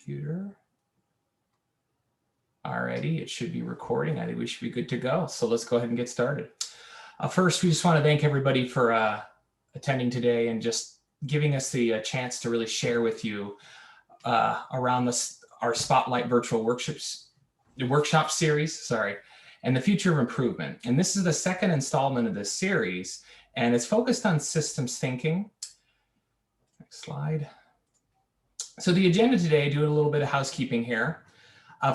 computer. Alrighty, it should be recording. I think we should be good to go. So let's go ahead and get started. First, we just want to thank everybody for attending today and just giving us the chance to really share with you around our Spotlight Virtual Workshop series, and the future of improvement. And this is the second installment of this series, and it's focused on systems thinking. Next slide. So the agenda today, doing a little bit of housekeeping here.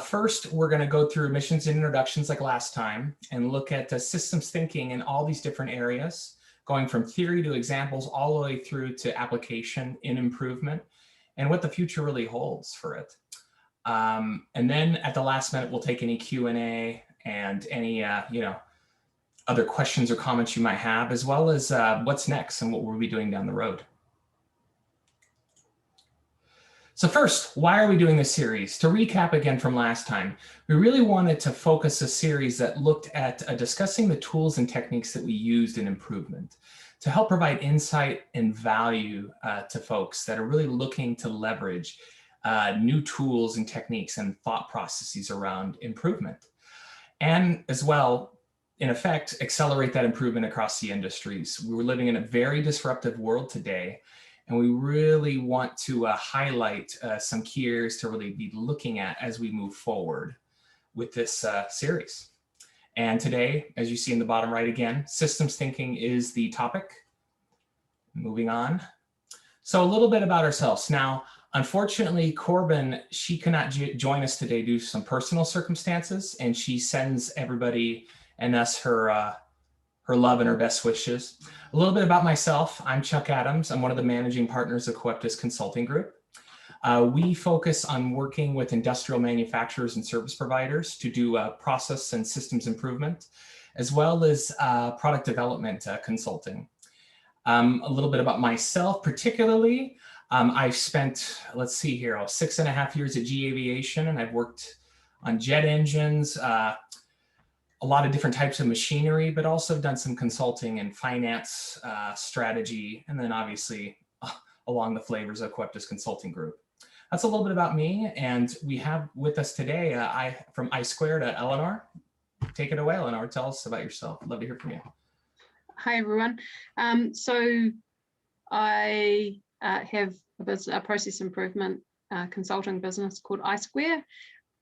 First, we're going to go through missions and introductions like last time and look at systems thinking in all these different areas, going from theory to examples all the way through to application in improvement and what the future really holds for it. And then at the last minute, we'll take any Q&A and any other questions or comments you might have, as well as what's next and what we'll be doing down the road. So first, why are we doing this series? To recap again from last time, we really wanted to focus a series that looked at discussing the tools and techniques that we used in improvement to help provide insight and value to folks that are really looking to leverage new tools and techniques and thought processes around improvement. And as well, in effect, accelerate that improvement across the industries. We're living in a very disruptive world today, and we really want to highlight some key areas to really be looking at as we move forward with this series. And today, as you see in the bottom right again, systems thinking is the topic. Moving on. So a little bit about ourselves. Now, unfortunately, Corbin, she cannot join us today due to some personal circumstances, and she sends everybody and us her love and her best wishes. A little bit about myself. I'm Chuck Adams. I'm one of the managing partners of Coeptus Consulting Group. We focus on working with industrial manufacturers and service providers to do process and systems improvement, as well as product development consulting. A little bit about myself, particularly. I've spent, let's see here, 6.5 years at GE Aviation, and I've worked on jet engines, a lot of different types of machinery, but also done some consulting and finance strategy, and then obviously along the flavors of Coeptus Consulting Group. That's a little bit about me, and we have with us today from I2 Eleanor. Take it away, Eleanor. Tell us about yourself. I'd love to hear from you. Hi, everyone. So I have a process improvement consulting business called I2.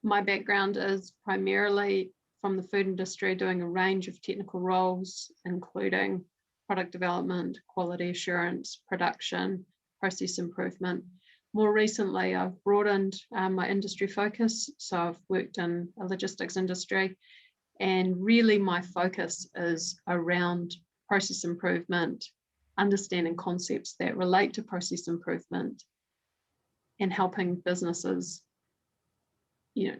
My background is primarily from the food industry, doing a range of technical roles, including product development, quality assurance, production, process improvement. More recently, I've broadened my industry focus. So I've worked in a logistics industry, and really my focus is around process improvement, understanding concepts that relate to process improvement, and helping businesses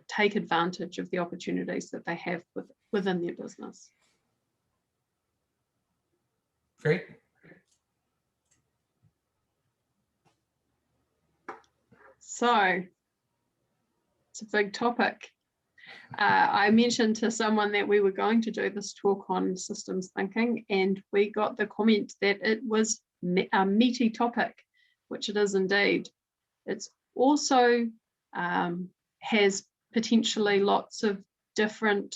take advantage of the opportunities that they have within their business. Great. So it's a big topic. I mentioned to someone that we were going to do this talk on systems thinking, and we got the comment that it was a meaty topic, which it is indeed. It's also has potentially lots of different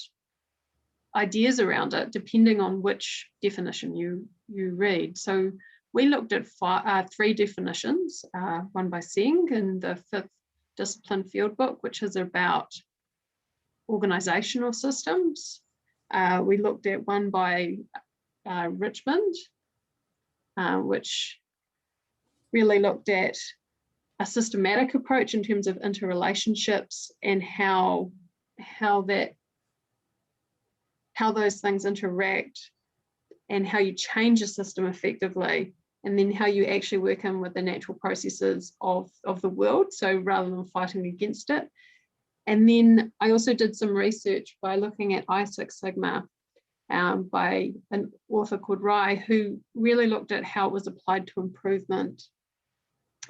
ideas around it, depending on which definition you read. So we looked at 3 definitions, one by Seng in the 5th Discipline Field Book, which is about organizational systems. We looked at one by Richmond, which really looked at a systematic approach in terms of interrelationships and how those things interact and how you change a system effectively, and then how you actually work in with the natural processes of the world, so rather than fighting against it. And then I also did some research by looking at I6 Sigma by an author called Rai, who really looked at how it was applied to improvement.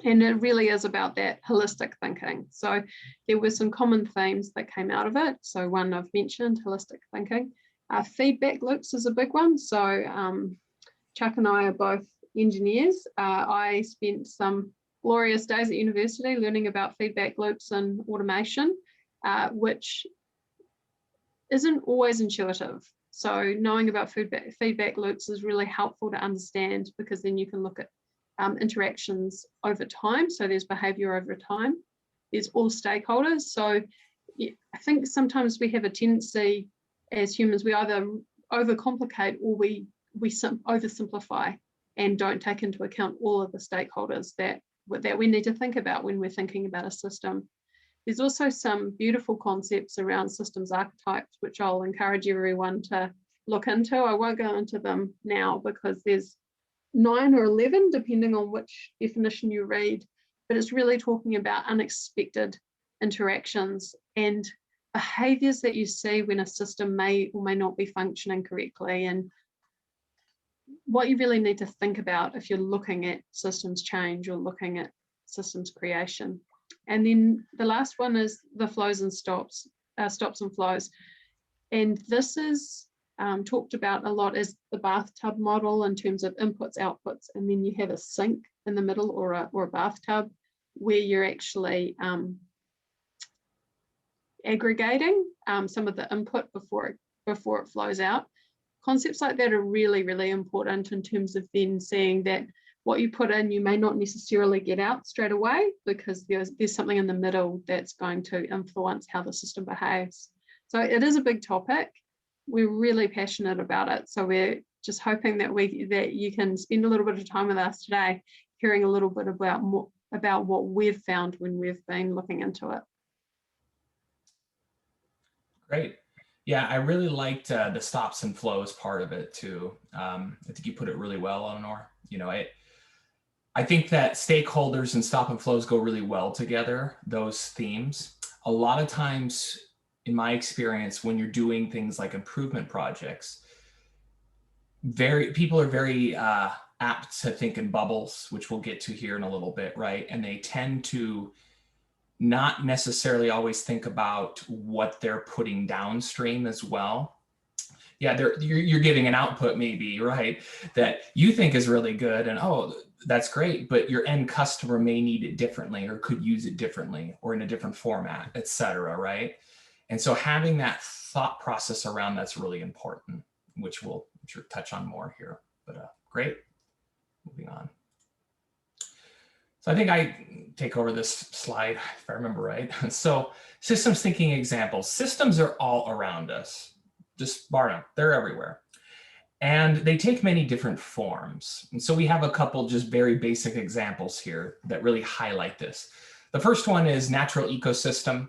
And it really is about that holistic thinking. So there were some common themes that came out of it. So one I've mentioned, holistic thinking. Feedback loops is a big one. So Chuck and I are both engineers. I spent some glorious days at university learning about feedback loops and automation, which isn't always intuitive. So knowing about feedback loops is really helpful to understand, because then you can look at interactions over time. So there's behavior over time. There's all stakeholders. So I think sometimes we have a tendency as humans, we either overcomplicate or we oversimplify and don't take into account all of the stakeholders that we need to think about when we're thinking about a system. There's also some beautiful concepts around systems archetypes, which I'll encourage everyone to look into. I won't go into them now because there's 9 or 11, depending on which definition you read, but it's really talking about unexpected interactions and behaviors that you see when a system may or may not be functioning correctly, and what you really need to think about if you're looking at systems change or looking at systems creation. And then the last one is the flows and stops and flows. And this is talked about a lot as the bathtub model in terms of inputs, outputs, and then you have a sink in the middle or a bathtub where you're actually aggregating some of the input before it flows out. Concepts like that are really, really important in terms of then seeing that what you put in, you may not necessarily get out straight away, because there's something in the middle that's going to influence how the system behaves. So it is a big topic. We're really passionate about it. So we're just hoping that you can spend a little bit of time with us today, hearing a little bit about what we've found when we've been looking into it. Great. Yeah, I really liked the stops and flows part of it too. I think you put it really well, Eleanor. I think that stakeholders and stop and flows go really well together, those themes. A lot of times, in my experience, when you're doing things like improvement projects, people are very apt to think in bubbles, which we'll get to here in a little bit, right? And they tend to not necessarily always think about what they're putting downstream as well. Yeah, you're giving an output maybe, right, that you think is really good, and oh, that's great, but your end customer may need it differently or could use it differently or in a different format, et cetera, right? And so having that thought process around that's really important, which we'll touch on more here, but great, moving on. So I think I take over this slide, if I remember right. So systems thinking examples. Systems are all around us, just bar none, they're everywhere. And they take many different forms. And so we have a couple just very basic examples here that really highlight this. The first one is natural ecosystem,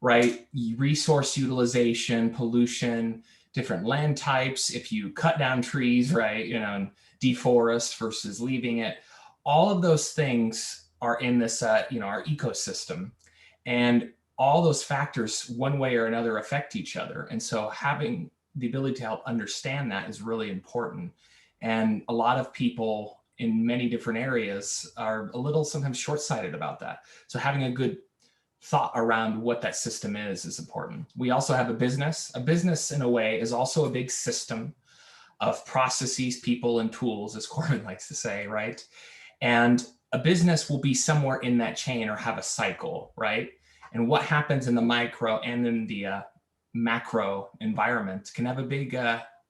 right? Resource utilization, pollution, different land types. If you cut down trees, right, and deforest versus leaving it, all of those things are in this, our ecosystem, and all those factors, one way or another, affect each other. And so having the ability to help understand that is really important. And a lot of people in many different areas are a little sometimes short-sighted about that. So having a good thought around what that system is important. We also have a business. A business, in a way, is also a big system of processes, people, and tools, as Corbin likes to say, right? And a business will be somewhere in that chain or have a cycle, right? And what happens in the micro and in the macro environment can have a big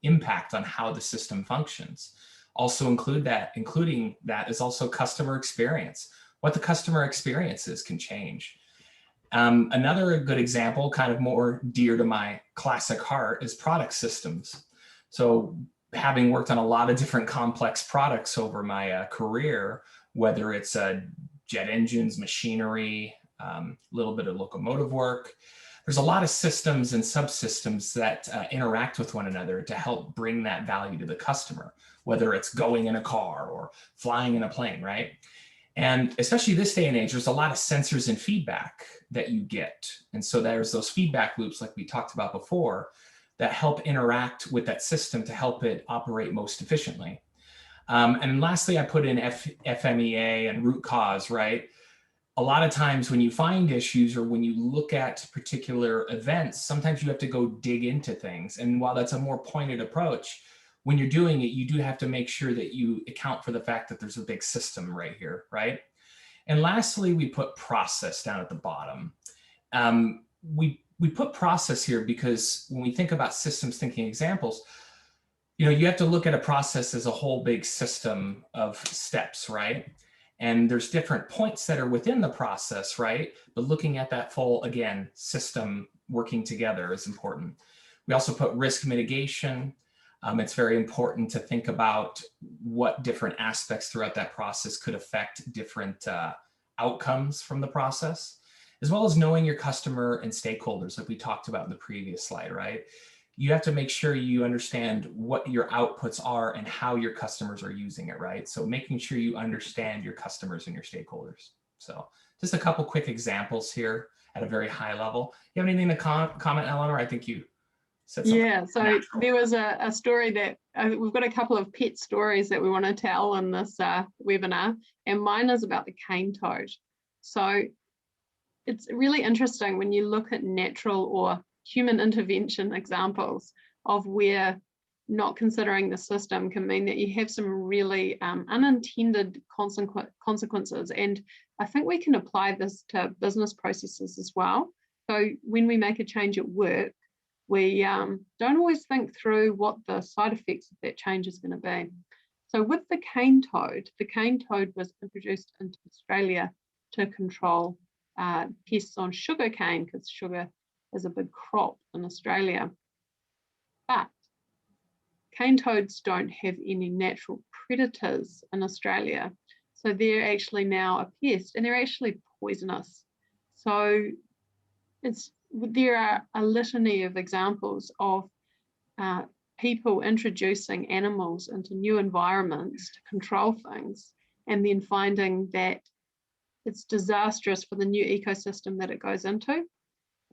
impact on how the system functions. Also including that is also customer experience. What the customer experiences can change. Another good example, kind of more dear to my classic heart, is product systems. So having worked on a lot of different complex products over my career, whether it's jet engines, machinery, a little bit of locomotive work, there's a lot of systems and subsystems that interact with one another to help bring that value to the customer, whether it's going in a car or flying in a plane, right? And especially this day and age, there's a lot of sensors and feedback that you get. And so there's those feedback loops like we talked about before that help interact with that system to help it operate most efficiently. And lastly, I put in FMEA and root cause, right? A lot of times when you find issues or when you look at particular events, sometimes you have to go dig into things. And while that's a more pointed approach, when you're doing it, you do have to make sure that you account for the fact that there's a big system right here, right? And lastly, we put process down at the bottom. We put process here because when we think about systems thinking examples, you have to look at a process as a whole big system of steps, right? And there's different points that are within the process, right? But looking at that full, again, system working together is important. We also put risk mitigation. It's very important to think about what different aspects throughout that process could affect different outcomes from the process, as well as knowing your customer and stakeholders, like we talked about in the previous slide, right? You have to make sure you understand what your outputs are and how your customers are using it, right? So making sure you understand your customers and your stakeholders. So just a couple quick examples here at a very high level. You have anything to comment, Eleanor? I think you said something. Yeah, so there was a story that we've got a couple of pet stories that we want to tell in this webinar, and mine is about the cane toad. So it's really interesting when you look at natural or human intervention examples of where not considering the system can mean that you have some really unintended consequences. And I think we can apply this to business processes as well. So when we make a change at work, we don't always think through what the side effects of that change is going to be. So with the cane toad was introduced into Australia to control pests on sugar cane, because sugar is a big crop in Australia. But cane toads don't have any natural predators in Australia. So they're actually now a pest, and they're actually poisonous. So there are a litany of examples of people introducing animals into new environments to control things, and then finding that it's disastrous for the new ecosystem that it goes into.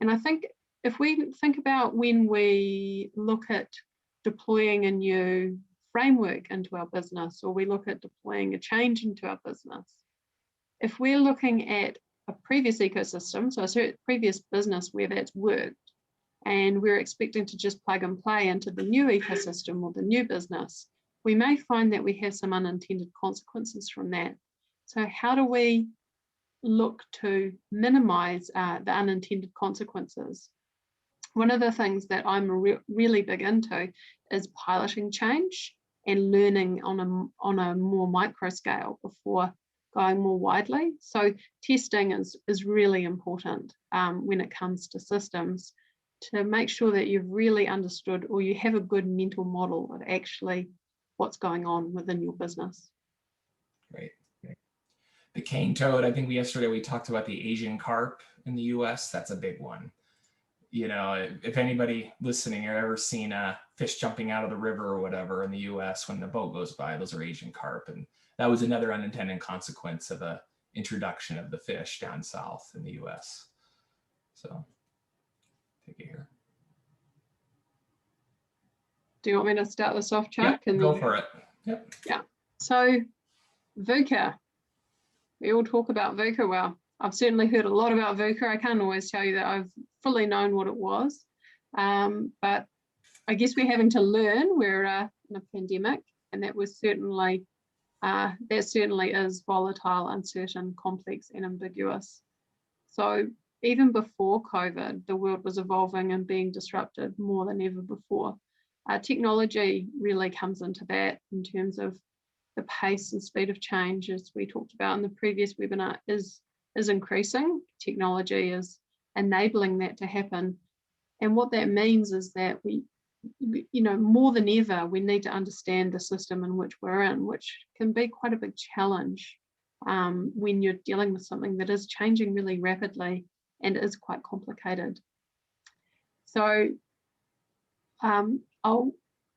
And I think if we think about when we look at deploying a new framework into our business, or we look at deploying a change into our business, if we're looking at a previous ecosystem, so a previous business where that's worked, and we're expecting to just plug and play into the new ecosystem or the new business, we may find that we have some unintended consequences from that. So how do we look to minimize the unintended consequences? One of the things that I'm really big into is piloting change and learning on a more micro scale before going more widely. So testing is really important when it comes to systems, to make sure that you've really understood, or you have a good mental model of actually what's going on within your business. Great. The cane toad, I think yesterday we talked about the Asian carp in the US. That's a big one. If anybody listening have ever seen a fish jumping out of the river or whatever in the US when the boat goes by, those are Asian carp. And that was another unintended consequence of the introduction of the fish down south in the US. So take it here. Do you want me to start this off, Chuck? Yep, go for it. Yep. Yeah. So VUCA. We all talk about VUCA. Well, I've certainly heard a lot about VUCA. I can't always tell you that I've fully known what it was. But I guess we're having to learn. We're in a pandemic, and that was certainly is volatile, uncertain, complex, and ambiguous. So even before COVID, the world was evolving and being disrupted more than ever before. Technology really comes into that in terms of the pace and speed of change, as we talked about in the previous webinar, is increasing. Technology is enabling that to happen. And what that means is that we more than ever, we need to understand the system in which we're in, which can be quite a big challenge when you're dealing with something that is changing really rapidly and is quite complicated. So I'll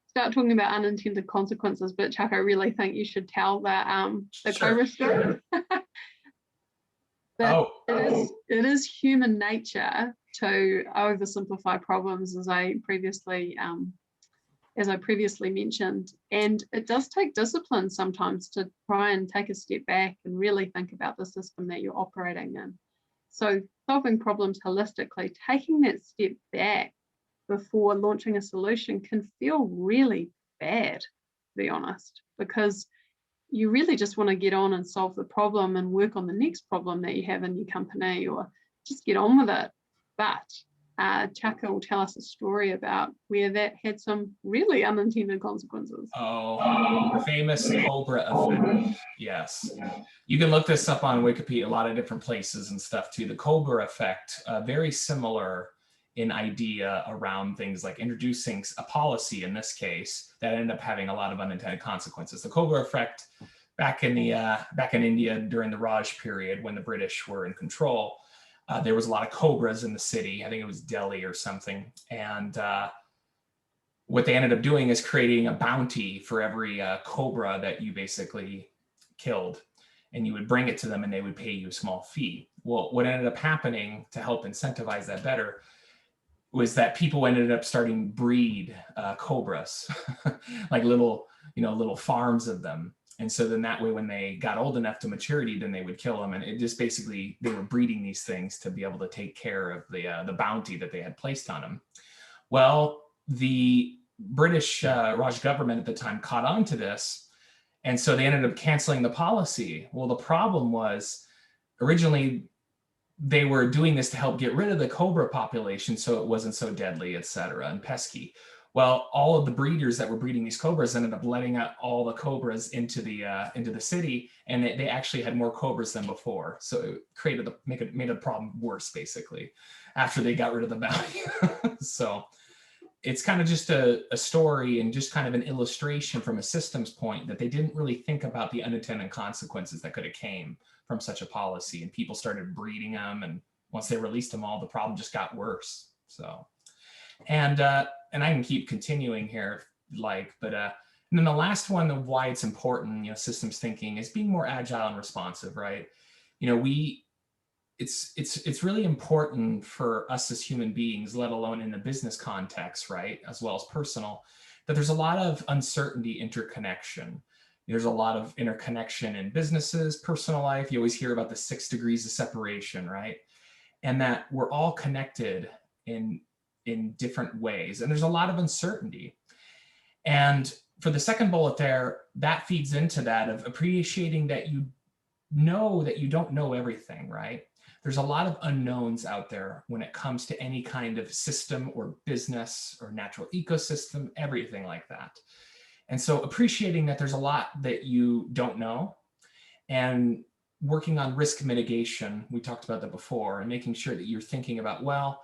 start talking about unintended consequences, but Chuck, I really think you should tell the Cobra story. But it is human nature to oversimplify problems, as I previously mentioned, and it does take discipline sometimes to try and take a step back and really think about the system that you're operating in. So solving problems holistically, taking that step back before launching a solution can feel really bad, to be honest, because you really just want to get on and solve the problem and work on the next problem that you have in your company, or just get on with it. But Chaka will tell us a story about where that had some really unintended consequences. Oh, the famous Cobra effect. Yes. You can look this up on Wikipedia, a lot of different places and stuff too. The Cobra effect, very similar in idea around things like introducing a policy in this case that ended up having a lot of unintended consequences. The Cobra effect back in India during the Raj period when the British were in control, there was a lot of cobras in the city. I think it was Delhi or something. And what they ended up doing is creating a bounty for every cobra that you basically killed. And you would bring it to them and they would pay you a small fee. Well, what ended up happening to help incentivize that better was that people ended up starting to breed cobras, like little farms of them. And so then that way, when they got old enough to maturity, then they would kill them. And it just basically, they were breeding these things to be able to take care of the bounty that they had placed on them. Well, the British Raj government at the time caught on to this. And so they ended up canceling the policy. Well, the problem was originally they were doing this to help get rid of the cobra population so it wasn't so deadly, et cetera, and pesky. Well, all of the breeders that were breeding these cobras ended up letting out all the cobras into the city, and they actually had more cobras than before. So it made a problem worse, basically, after they got rid of the bounty. So it's kind of just a story and just kind of an illustration from a systems point that they didn't really think about the unintended consequences that could have came from such a policy, and people started breeding them, and once they released them all, the problem just got worse. So, and I can keep continuing here, and then the last one of why it's important, systems thinking, is being more agile and responsive, right? It's really important for us as human beings, let alone in the business context, right, as well as personal, that there's a lot of uncertainty, interconnection. There's a lot of interconnection in businesses, personal life. You always hear about the 6 degrees of separation, right? And that we're all connected in different ways. And there's a lot of uncertainty. And for the second bullet there, that feeds into that of appreciating that you know that you don't know everything, right? There's a lot of unknowns out there when it comes to any kind of system or business or natural ecosystem, everything like that. And so appreciating that there's a lot that you don't know, and working on risk mitigation, we talked about that before, and making sure that you're thinking about, well,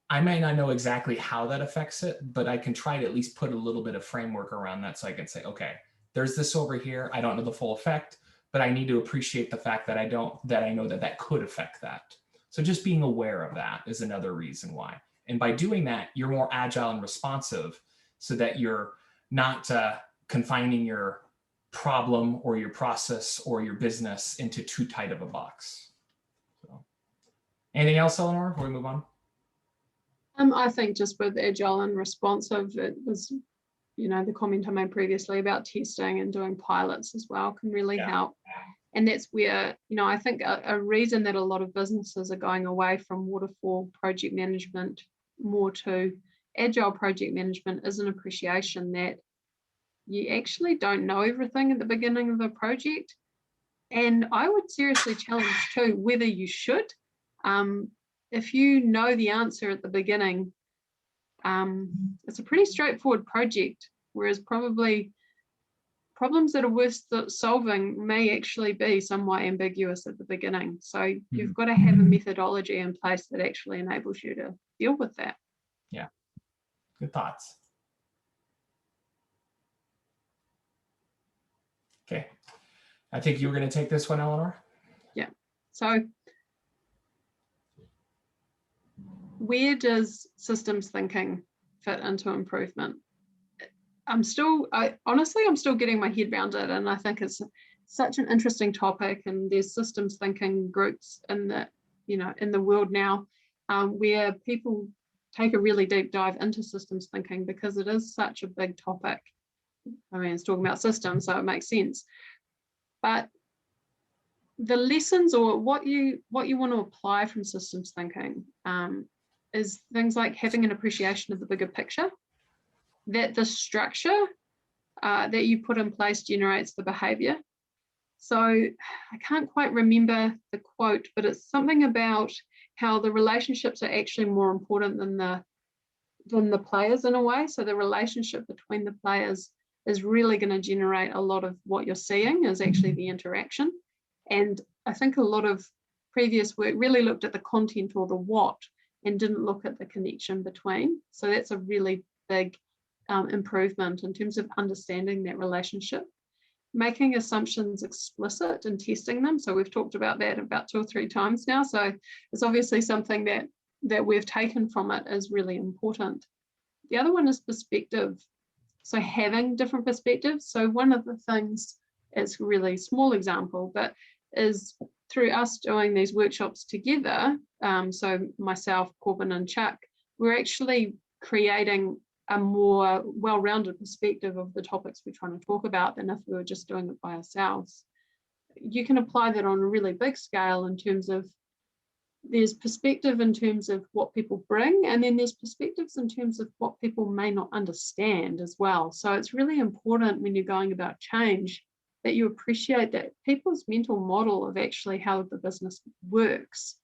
I might not know exactly how that affects it, but I can try to at least put a little bit of framework around that so I can say, okay, there's this over here. I don't know the full effect, but I need to appreciate the fact that I know that could affect that. So just being aware of that is another reason why. And by doing that, you're more agile and responsive so that you're not confining your problem or your process or your business into too tight of a box. So, anything else, Eleanor, before we move on? I think just with agile and responsive, it was, the comment I made previously about testing and doing pilots as well can really help. And that's where, I think a reason that a lot of businesses are going away from waterfall project management more to agile project management is an appreciation that you actually don't know everything at the beginning of a project. And I would seriously challenge too whether you should. If you know the answer at the beginning, it's a pretty straightforward project, whereas probably problems that are worth solving may actually be somewhat ambiguous at the beginning. So you've got to have a methodology in place that actually enables you to deal with that. Yeah, good thoughts. Okay, I think you were going to take this one, Eleanor. Yeah, so where does systems thinking fit into improvement? I'm still getting my head around it, and I think it's such an interesting topic. And there's systems thinking groups in the world now, where people take a really deep dive into systems thinking because it is such a big topic. I mean, it's talking about systems, so it makes sense. But the lessons or what you want to apply from systems thinking is things like having an appreciation of the bigger picture, that the structure that you put in place generates the behavior, So I can't quite remember the quote, but it's something about how the relationships are actually more important than the players in a way. So the relationship between the players is really going to generate a lot of what you're seeing is actually the interaction. And I think a lot of previous work really looked at the content or the what and didn't look at the connection between. So that's a really big improvement in terms of understanding that relationship. Making assumptions explicit and testing them. So we've talked about that about 2 or 3 times now. So it's obviously something that we've taken from it is really important. The other one is perspective. So having different perspectives. So one of the things, it's a really small example, but is through us doing these workshops together, so myself, Corbin and Chuck, we're actually creating a more well-rounded perspective of the topics we're trying to talk about than if we were just doing it by ourselves. You can apply that on a really big scale in terms of there's perspective in terms of what people bring, and then there's perspectives in terms of what people may not understand as well. So it's really important when you're going about change that you appreciate that people's mental model of actually how the business works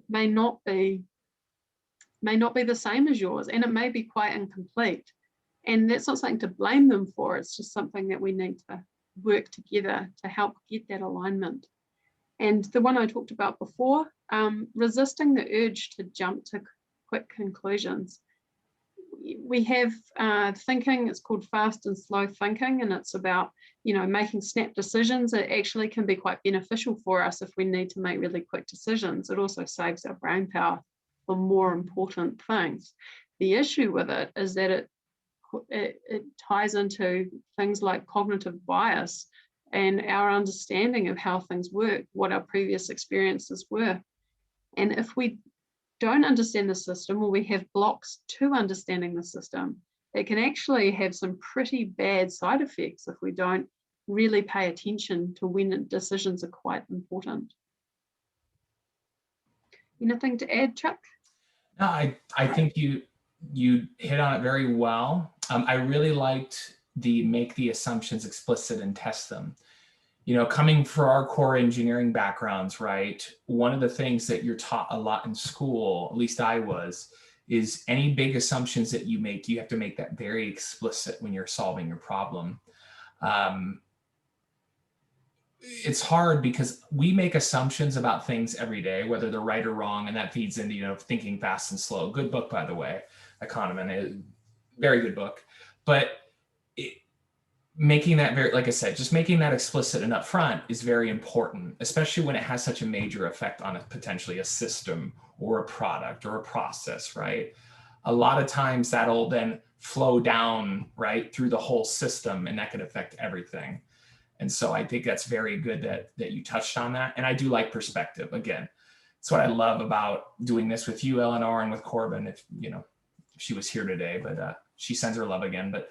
may not be the same as yours, and it may be quite incomplete. And that's not something to blame them for. It's just something that we need to work together to help get that alignment. And the one I talked about before, resisting the urge to jump to quick conclusions. We have thinking, it's called fast and slow thinking, and it's about, making snap decisions. It actually can be quite beneficial for us if we need to make really quick decisions. It also saves our brain power for more important things. The issue with it is that it ties into things like cognitive bias and our understanding of how things work, what our previous experiences were. And if we don't understand the system, or we have blocks to understanding the system, it can actually have some pretty bad side effects if we don't really pay attention to when decisions are quite important. Anything to add, Chuck? No, I think you hit on it very well. I really liked the make the assumptions explicit and test them. Coming from our core engineering backgrounds, right? One of the things that you're taught a lot in school, at least I was, is any big assumptions that you make, you have to make that very explicit when you're solving your problem. It's hard because we make assumptions about things every day, whether they're right or wrong, and that feeds into, Thinking Fast and Slow. Good book, by the way, Kahneman, very good book. But making that very, like I said, just making that explicit and upfront is very important, especially when it has such a major effect on potentially a system or a product or a process, right? A lot of times that'll then flow down, right, through the whole system, and that could affect everything. And so I think that's very good that you touched on that. And I do like perspective. Again, it's what I love about doing this with you, Eleanor, and with Corbin, if she was here today, but she sends her love again. But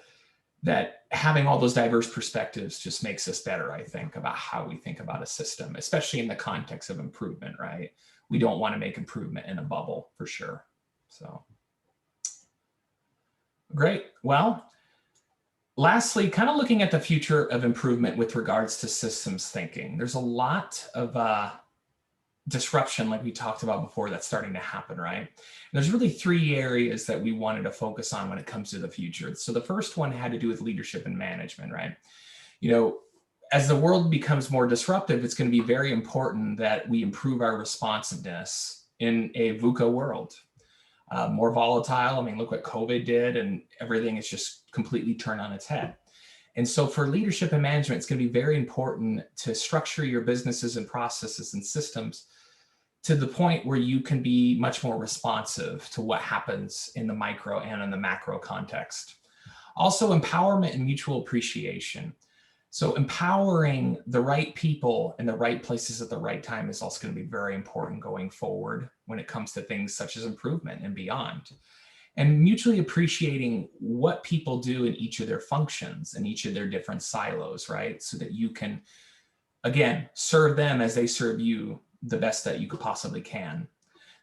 that having all those diverse perspectives just makes us better, I think, about how we think about a system, especially in the context of improvement, right? We don't want to make improvement in a bubble, for sure. So great. Well, lastly, kind of looking at the future of improvement with regards to systems thinking. There's a lot of disruption, like we talked about before, that's starting to happen, right? And there's really 3 areas that we wanted to focus on when it comes to the future. So the first one had to do with leadership and management, right? As the world becomes more disruptive, it's going to be very important that we improve our responsiveness in a VUCA world. More volatile. I mean, look what COVID did, and everything is just completely turned on its head. And so for leadership and management, it's going to be very important to structure your businesses and processes and systems to the point where you can be much more responsive to what happens in the micro and in the macro context. Also, empowerment and mutual appreciation. So empowering the right people in the right places at the right time is also going to be very important going forward when it comes to things such as improvement and beyond. And mutually appreciating what people do in each of their functions and each of their different silos, right? So that you can, again, serve them as they serve you the best that you could possibly can.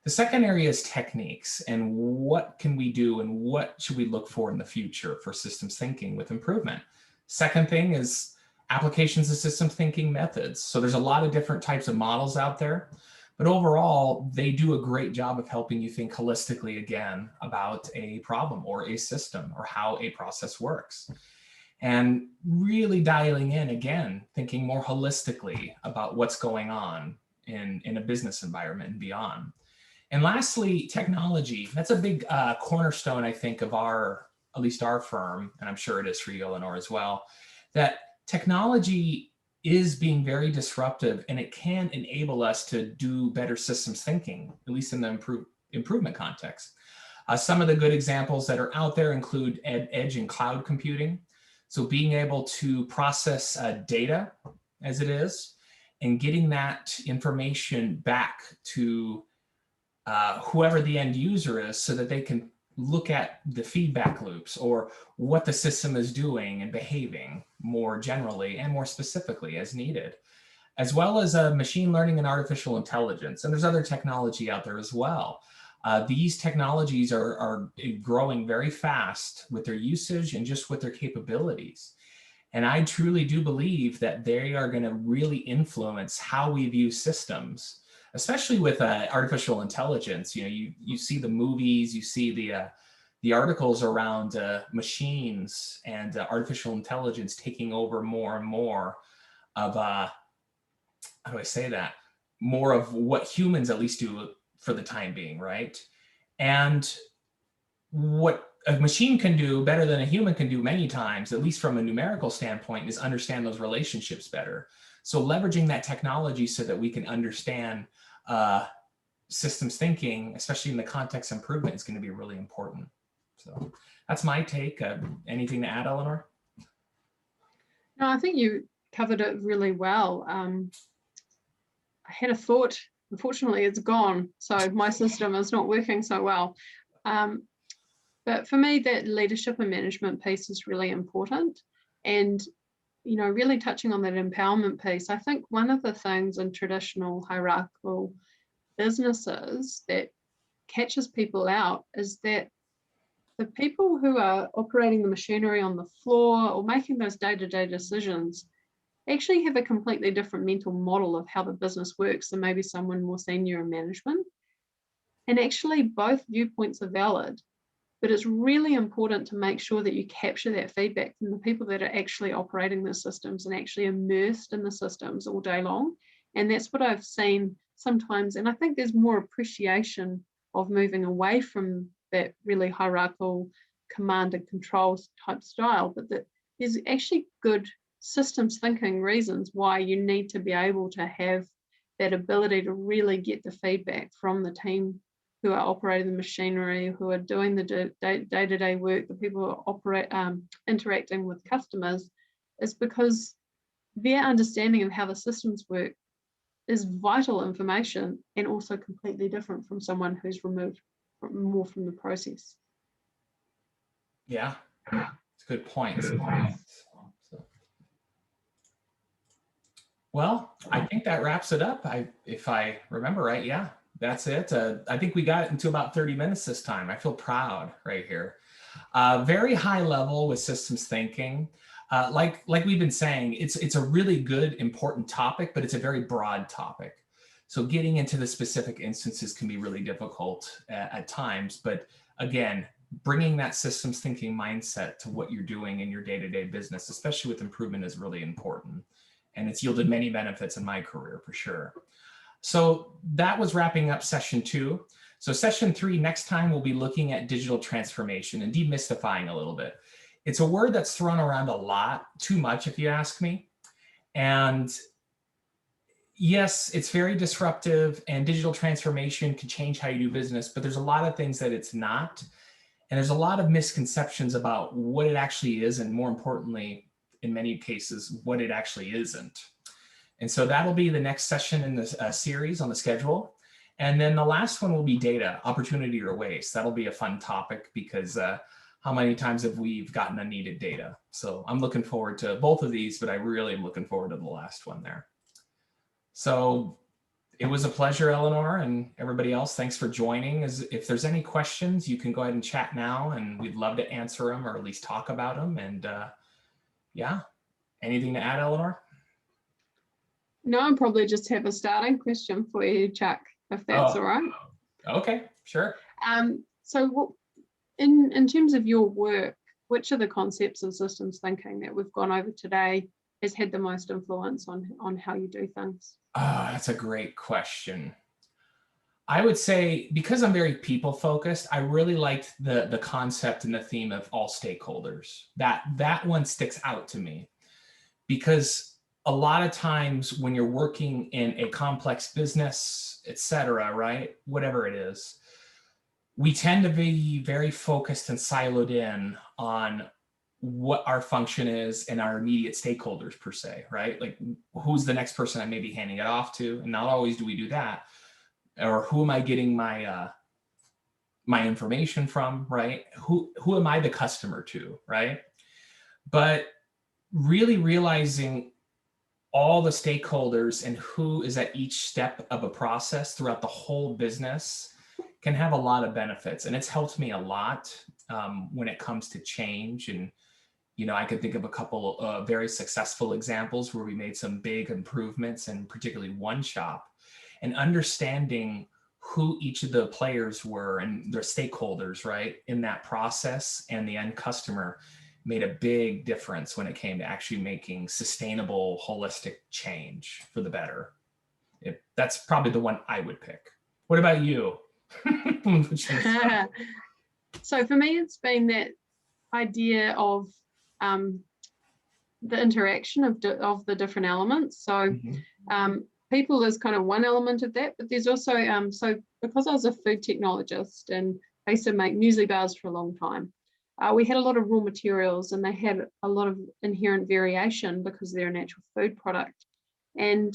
The second area is techniques, and what can we do and what should we look for in the future for systems thinking with improvement. Second thing is applications of system thinking methods. So there's a lot of different types of models out there, but overall, they do a great job of helping you think holistically again about a problem or a system or how a process works. And really dialing in again, thinking more holistically about what's going on in a business environment and beyond. And lastly, technology. That's a big cornerstone, I think, of at least our firm, and I'm sure it is for you, Eleanor, as well, that technology is being very disruptive, and it can enable us to do better systems thinking, at least in the improvement context. Some of the good examples that are out there include edge and cloud computing. So being able to process data as it is and getting that information back to whoever the end user is so that they can look at the feedback loops or what the system is doing and behaving more generally and more specifically as needed, as well as machine learning and artificial intelligence. And there's other technology out there as well. These technologies are growing very fast with their usage and just with their capabilities. And I truly do believe that they are going to really influence how we view systems, especially with artificial intelligence. You know, you see the movies, you see the articles around machines and artificial intelligence taking over more and more of, how do I say that? More of what humans at least do for the time being, right? And what a machine can do better than a human can do many times, at least from a numerical standpoint, is understand those relationships better. So leveraging that technology so that we can understand systems thinking, especially in the context improvement, is going to be really important. So that's my take. Anything to add, Eleanor? No, I think you covered it really well. I had a thought, unfortunately it's gone, so my system is not working so well. But for me, that leadership and management piece is really important. And, you know, really touching on that empowerment piece, I think one of the things in traditional hierarchical businesses that catches people out is that the people who are operating the machinery on the floor or making those day-to-day decisions actually have a completely different mental model of how the business works than maybe someone more senior in management. And actually both viewpoints are valid, but it's really important to make sure that you capture that feedback from the people that are actually operating the systems and actually immersed in the systems all day long. And that's what I've seen sometimes. And I think there's more appreciation of moving away from that really hierarchical command and control type style, but that there's actually good systems thinking reasons why you need to be able to have that ability to really get the feedback from the team who are operating the machinery, who are doing the day-to-day work, the people who are interacting with customers, is because their understanding of how the systems work is vital information and also completely different from someone who's removed more from the process. Yeah, it's a good point. Well, I think that wraps it up. If I remember right, yeah, that's it. I think we got it into about 30 minutes this time. I feel proud right here. Very high level with systems thinking. Like we've been saying, it's a really good, important topic, but it's a very broad topic. So getting into the specific instances can be really difficult at times. But again, bringing that systems thinking mindset to what you're doing in your day-to-day business, especially with improvement, is really important. And it's yielded many benefits in my career for sure. So that was wrapping up session 2. So session 3, next time we'll be looking at digital transformation and demystifying a little bit. It's a word that's thrown around a lot, too much if you ask me. And yes, it's very disruptive, and digital transformation can change how you do business, but there's a lot of things that it's not. And there's a lot of misconceptions about what it actually is, and more importantly, in many cases, what it actually isn't. And so that'll be the next session in this series on the schedule. And then the last one will be data, opportunity or waste. That'll be a fun topic because how many times have we gotten unneeded data? So I'm looking forward to both of these, but I really am looking forward to the last one there. So it was a pleasure, Eleanor, and everybody else. Thanks for joining. If there's any questions, you can go ahead and chat now, and we'd love to answer them or at least talk about them. And yeah, Anything to add, Eleanor? No, I'll probably just have a starting question for you, Chuck, if that's all right. Okay, sure. So in terms of your work, which of the concepts of systems thinking that we've gone over today has had the most influence on how you do things? That's a great question. I would say, because I'm very people focused, I really liked the concept and the theme of all stakeholders. That one sticks out to me, because a lot of times when you're working in a complex business, et cetera, right, whatever it is, we tend to be very focused and siloed in on what our function is and our immediate stakeholders per se, right? Like, who's the next person I may be handing it off to? And not always do we do that. Or who am I getting my my information from, right? Who am I the customer to, right? But really realizing all the stakeholders and who is at each step of a process throughout the whole business can have a lot of benefits. And it's helped me a lot when it comes to change. And, I could think of a couple of very successful examples where we made some big improvements, and particularly one shop, and understanding who each of the players were and their stakeholders, right, in that process, and the end customer made a big difference when it came to actually making sustainable, holistic change for the better. That's probably the one I would pick. What about you? So for me, it's been that idea of the interaction of the different elements. So people is kind of one element of that, but there's also, so because I was a food technologist and I used to make muesli bars for a long time, we had a lot of raw materials, and they had a lot of inherent variation because they're a natural food product. And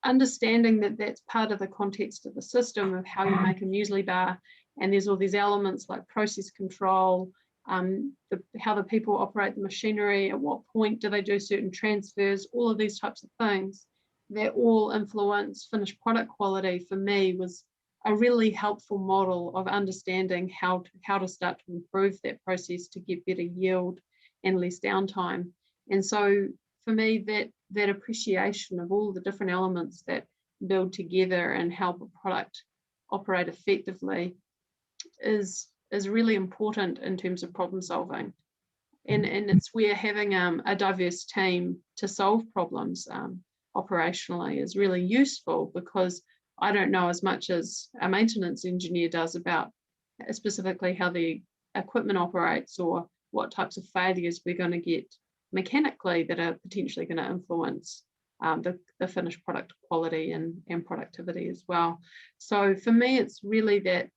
understanding that that's part of the context of the system of how you make a muesli bar, and there's all these elements like process control, how the people operate the machinery, at what point do they do certain transfers, all of these types of things that all influence finished product quality, for me was a really helpful model of understanding how to start to improve that process to get better yield and less downtime. And so for me, that appreciation of all the different elements that build together and help a product operate effectively is really important in terms of problem solving. And it's where having a diverse team to solve problems operationally is really useful, because I don't know as much as a maintenance engineer does about specifically how the equipment operates or what types of failures we're going to get mechanically that are potentially going to influence the finished product quality and productivity as well. So for me, it's really that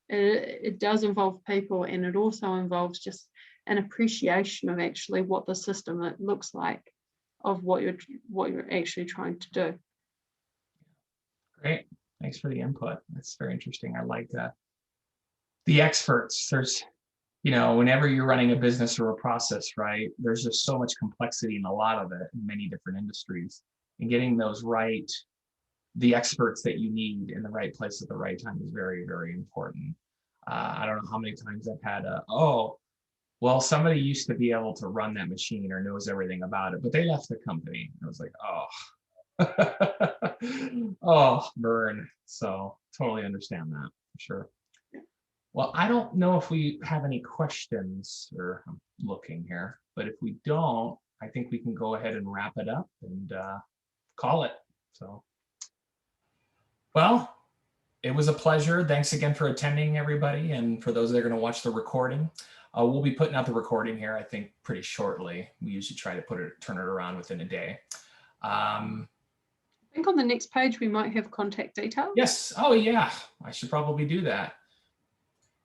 it does involve people, and it also involves just an appreciation of actually what the system looks like, of what you're actually trying to do. Great. Thanks for the input. That's very interesting. I like that. The experts, there's, whenever you're running a business or a process, right, there's just so much complexity in a lot of it in many different industries. And getting those right, the experts that you need in the right place at the right time is very, very important. I don't know how many times I've had well, somebody used to be able to run that machine or knows everything about it, but they left the company. I was like, oh, burn. So totally understand that, for sure. Well, I don't know if we have any questions, or I'm looking here, but if we don't, I think we can go ahead and wrap it up and call it. So, well, it was a pleasure. Thanks again for attending, everybody. And for those that are going to watch the recording, we'll be putting out the recording here, I think, pretty shortly. We usually try to turn it around within a day. I think on the next page, we might have contact details. Yes. Oh, yeah. I should probably do that.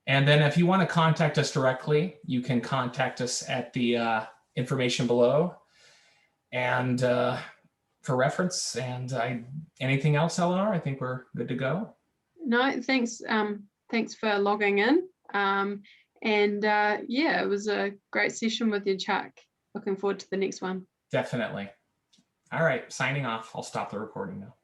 And then if you want to contact us directly, you can contact us at the information below. And for reference, and anything else, Eleanor, I think we're good to go. No, thanks. Thanks for logging in. Yeah, it was a great session with you, Chuck. Looking forward to the next one. Definitely. All right, signing off. I'll stop the recording now.